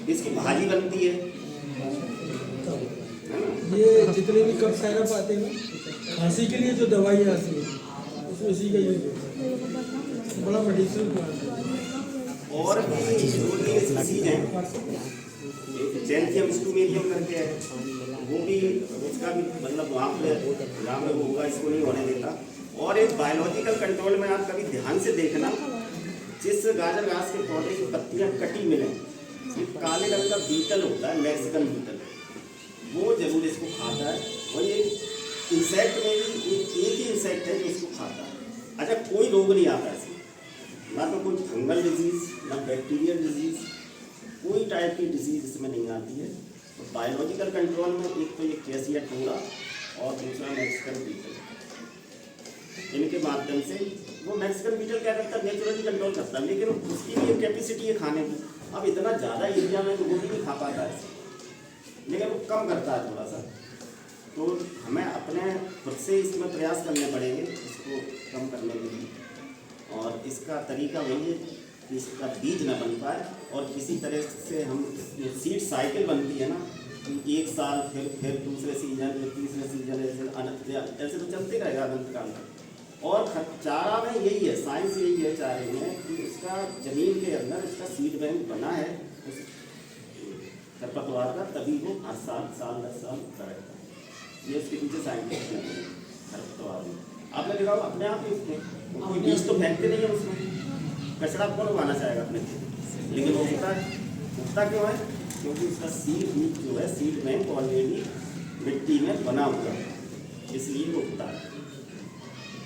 इसकी भाजी बनती है ना। ये जितने भी कफ साइरप आते हैं ना, खांसी के लिए जो दवाई आती है उसमें इसी का यूज होता है, बड़ा मेडिसिनल प्लांट है। और भी डिसीज हैं, जैंथियम स्टूमेरियम करके है, वो भी उसका भी मतलब वहाँ पे जहाँ पे वो होगा इसको नहीं होने देता। और एक बायोलॉजिकल कंट्रोल में आप कभी ध्यान से देखना, जिस गाजर घास के पौधे की पत्तियाँ कटी मिलें, एक काले रंग का बीटल होता है, मैक्सिकन बीटल, वो जरूर इसको खाता है। और ये इंसेक्ट में भी एक ही इंसेक्ट है जो इसको खाता है। अच्छा, कोई रोग नहीं आता इसमें, ना तो कोई फंगल डिजीज, ना बैक्टीरियल डिजीज, कोई टाइप की डिजीज इसमें नहीं आती है। तो बायोलॉजिकल कंट्रोल में एक तो ये कैसिया टोरा और दूसरा मैक्सिकन बीटल, इनके माध्यम से वो मैक्सिकन बीटल क्या करता है, नेचुरली कंट्रोल करता है, लेकिन उसकी भी एक कैपेसिटी है खाने की। अब इतना ज़्यादा एरिया में वो भी नहीं खा पाता है, लेकिन वो कम करता है थोड़ा सा। तो हमें अपने खुद से इसमें प्रयास करने पड़ेंगे इसको कम करने के लिए। और इसका तरीका वही है कि इसका बीज न बन पाए, और किसी तरह से हम सीड साइकिल बनती है ना, एक साल फिर दूसरे सीजन, फिर तीसरे सीजन, ऐसे तो चलते रहेगा अनंत काल तक। और चारा में यही है, साइंस यही है चारे में, कि उसका जमीन के अंदर उसका सीड बैंक बना है उस खरपतवार का, तभी वो हर साल 10 साल करेगा। ये उसके पीछे साइंटिफिक है खरपतवार में। आपने देखा अपने आप ही उसमें कोई बीज तो फेंकते नहीं है, उसमें कचरा कौन उगाना चाहेगा अपने, लेकिन वो उगता क्यों है? क्योंकि उसका सीड बीज जो है, सीड बैंक ऑलरेडी मिट्टी में बना हुआ है, इसलिए वो उगता है।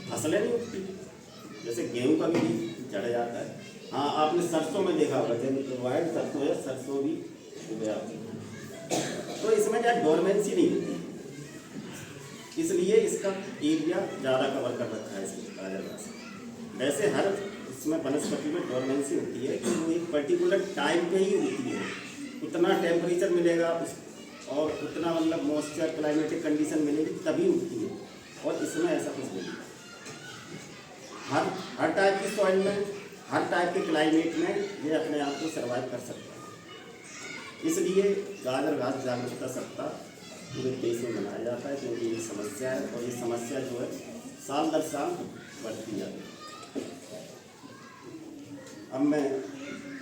फसलें नहीं उगती, जैसे गेहूं का भी जड़ जाता है। हाँ, आपने सरसों में देखा होगा, जब वाइट सरसों है, सरसों भी उग जाती है। तो इसमें क्या डोरमेंसी नहीं होती, इसलिए इसका एरिया ज़्यादा कवर कर रखा है इसमें गाजर घास। वैसे हर इसमें वनस्पति में डोरमेंसी होती है कि वो एक पर्टिकुलर टाइम पे ही उगती है, उतना टेम्परेचर मिलेगा और उतना मतलब मॉइस्चर, क्लाइमेटिक कंडीशन मिलेगी तभी उगती है। और इसमें ऐसा कुछ नहीं है, हर टाइप की सॉइल में, हर टाइप के क्लाइमेट में ये अपने आप को सर्वाइव कर सकता है। इसलिए गाजर घास जागरूकता सप्ताह पूरे देश में मनाया जाता है, क्योंकि ये समस्या है, और ये समस्या जो है साल दर साल बढ़ती जाती है। अब मैं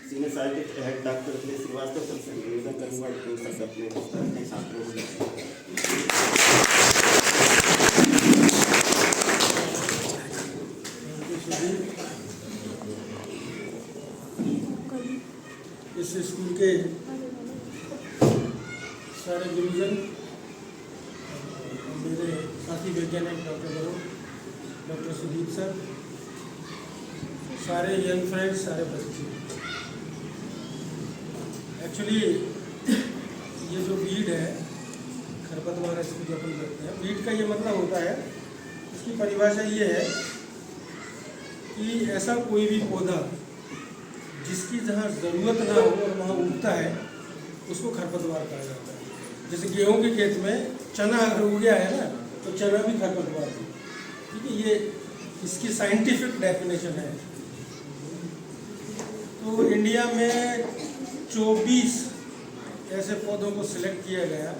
senior scientist head doctor Akhilesh Srivastava से निवेदन करूँगा कि अपने छात्रों को इस स्कूल के सारे गुरुजन, मेरे साथी वैज्ञानिक doctor Varun, doctor Sudeep sir, सारे यंग फ्रेंड्स, सारे बच्चे, एक्चुअली ये जो वीड है खरपतवार, इसको जो अपन करते हैं, वीड का ये मतलब होता है, इसकी परिभाषा ये है कि ऐसा कोई भी पौधा जिसकी जहाँ ज़रूरत ना हो और वहाँ उगता है, उसको खरपतवार कहा जाता है। जैसे गेहूं के खेत में चना अगर उग गया है ना, तो चना भी खरपतवार है। ठीक है, ये इसकी साइंटिफिक डेफिनेशन है। तो इंडिया में 24 ऐसे पौधों को सिलेक्ट किया गया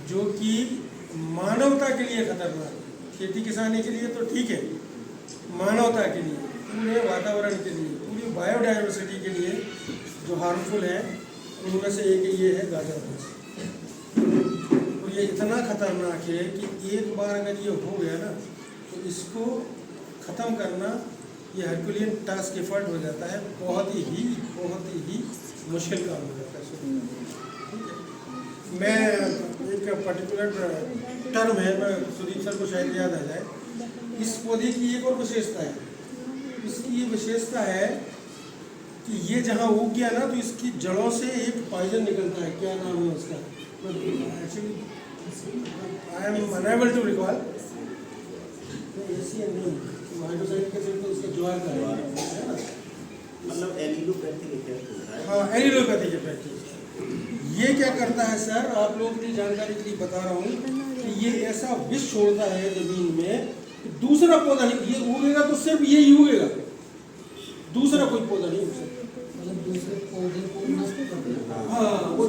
जो कि मानवता के लिए खतरनाक है। खेती किसानी के लिए तो ठीक है, मानवता के लिए, पूरे वातावरण के लिए, पूरी बायोडाइवर्सिटी के लिए जो हार्मफुल है, उनमें से एक ये है गाजर घास। और ये इतना खतरनाक है कि एक बार अगर ये हो गया ना, तो इसको ख़त्म करना ये हरकुलियन टास्क एफर्ट हो जाता है, बहुत ही मुश्किल काम हो जाता है। ठीक है, मैं एक पर्टिकुलर टर्म है, मैं सुदीप सर को शायद याद आ जाए, इस पौधे की एक और विशेषता है। इसकी ये विशेषता है कि ये जहाँ उग गया ना, तो इसकी जड़ों से एक पॉइजन निकलता है। क्या नाम है उसका? Actually I am unable to recall. Hydroxide का सिर्फ उसका ज्वार का है ना, मतलब एलिलोपैथिक इफेक्ट। हाँ, एलिलोपैथिक इफेक्ट। ये क्या करता है सर, आप लोगों की जानकारी के लिए बता रहा हूँ कि ये ऐसा विष छोड़ता है जमीन में, दूसरा पौधा नहीं, ये उगेगा तो सिर्फ ये ही उगेगा, दूसरा कोई पौधा नहीं उग सकता। मतलब दूसरे पौधे को नष्ट कर देगा।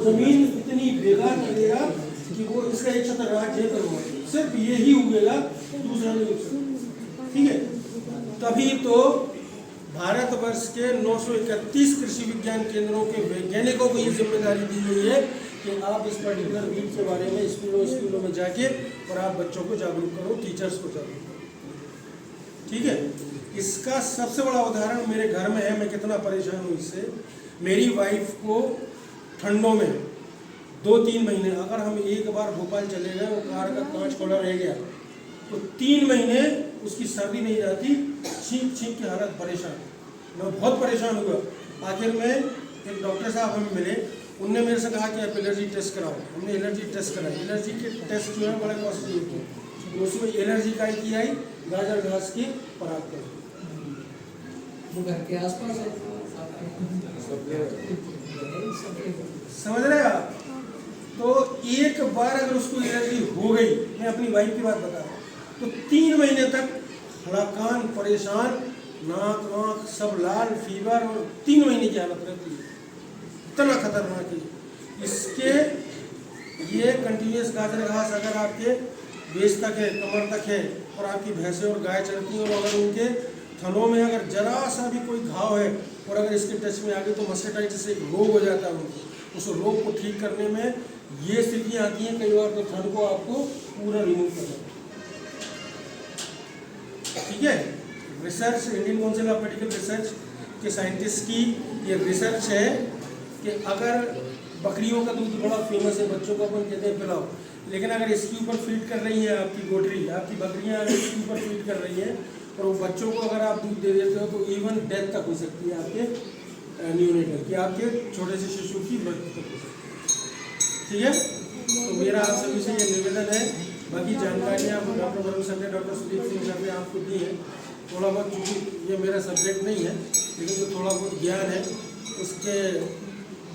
जमीन इतनी बेकार करेगा कि वो इसका एक छत्र राज्य करो, सिर्फ यही उगेगा, दूसरा नहीं उग सकता। ठीक है, तभी तो भारतवर्ष के 931 कृषि विज्ञान केंद्रों के वैज्ञानिकों को ये जिम्मेदारी दी गई है कि आप इस पर्टिकुलर वीट के बारे में स्कूलों में जाके और आप बच्चों को जागरूक करो, टीचर्स को जागरूक करो। ठीक है, इसका सबसे बड़ा उदाहरण मेरे घर में है, मैं कितना परेशान हूँ इससे। मेरी वाइफ को ठंडों में 2-3 महीने, अगर हम एक बार भोपाल चले गए और कार का कांच खोला रह गया तो 3 महीने उसकी सर्दी नहीं जाती, छींक छींक की हालत परेशान। मैं बहुत परेशान हुआ। आखिर में एक डॉक्टर साहब हमें मिले, उनने मेरे से कहा कि आप एलर्जी टेस्ट कराओ। हमने एलर्जी टेस्ट कराई। एलर्जी के टेस्ट जो है बड़े कॉस्टली होते हैं। उसमें एलर्जी का की आई गाजर घास की पराग कर, वो घर के आसपास है, समझ रहे आप। तो एक बार अगर उसको एलर्जी हो गई, मैं अपनी वाइफ की बात बता रहा हूँ, तो 3 महीने तक हड़कान, परेशान, नाक आँख सब लाल, फीवर, और 3 महीने की हालत रहती है। इतना खतरनाक है इसके। ये कंटिन्यूस गाजर घास अगर आपके बेस तक है, कमर तक है, और आपकी भैंसें और गाय चलती हैं, और अगर उनके थनों में अगर जरा सा भी कोई घाव है और अगर इसके टच में आ गई तो मस्टेटाइटिस एक रोग हो जाता है उनको। उस रोग को ठीक करने में ये स्थितियाँ आती हैं, कई बार तो थन को आपको पूरा रिमूव करना। ठीक है, research, Indian council of medical research के साइंटिस्ट की ये रिसर्च है कि अगर बकरियों का दूध बड़ा फेमस है, बच्चों को अपन कहते हैं पिलाओ, लेकिन अगर इसके ऊपर फीड कर रही है आपकी गोटरी, आपकी बकरियां अगर इसके ऊपर फीड कर रही है और वो बच्चों को अगर आप दूध दे देते हो तो इवन डेथ तक हो सकती है आपके न्यूनेटर की, आपके छोटे से शिशु की मृत्यु तक हो सकती है। ठीक है, तो मेरा आप सभी से ये निवेदन है। बाकी जानकारियाँ डॉक्टर वरुण सर ने, डॉक्टर सुदीप सिंह सर ने आपको दी है। थोड़ा बहुत, चूँकि ये मेरा सब्जेक्ट नहीं है, लेकिन जो थोड़ा बहुत ज्ञान है उसके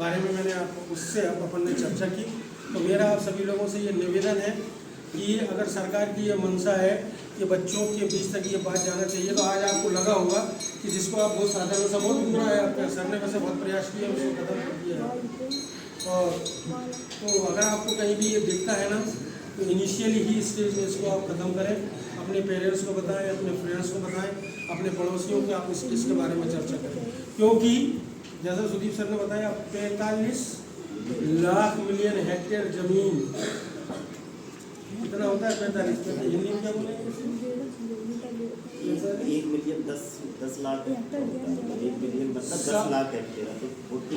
बारे में मैंने आप उससे अपन ने चर्चा की। तो मेरा आप सभी लोगों से ये निवेदन है कि अगर सरकार की ये मंशा है कि बच्चों के बीच तक ये बात जाना चाहिए, तो आज आपको लगा होगा कि जिसको आप बहुत साधारण सा, बहुत बुरा है, आपके सर ने वैसे बहुत प्रयास किया, उसको खत्म कर दिया है। और तो अगर आपको कहीं भी ये दिखता है ना, तो इनिशियली ही स्टेज में इसको आप ख़त्म करें। अपने पेरेंट्स को बताएं, अपने फ्रेंड्स को बताएं, अपने पड़ोसियों को आप इसके बारे में चर्चा करें। क्योंकि जैसा सुदीप सर ने बताया, 45 लाख मिलियन हेक्टेयर जमीन, कितना होता है 45, हिंदी में क्या बोलेंगे? 1 मिलियन 10 लाख हेक्टेयर होता है। 1 मिलियन मतलब 10 लाख हेक्टेयर, तो 45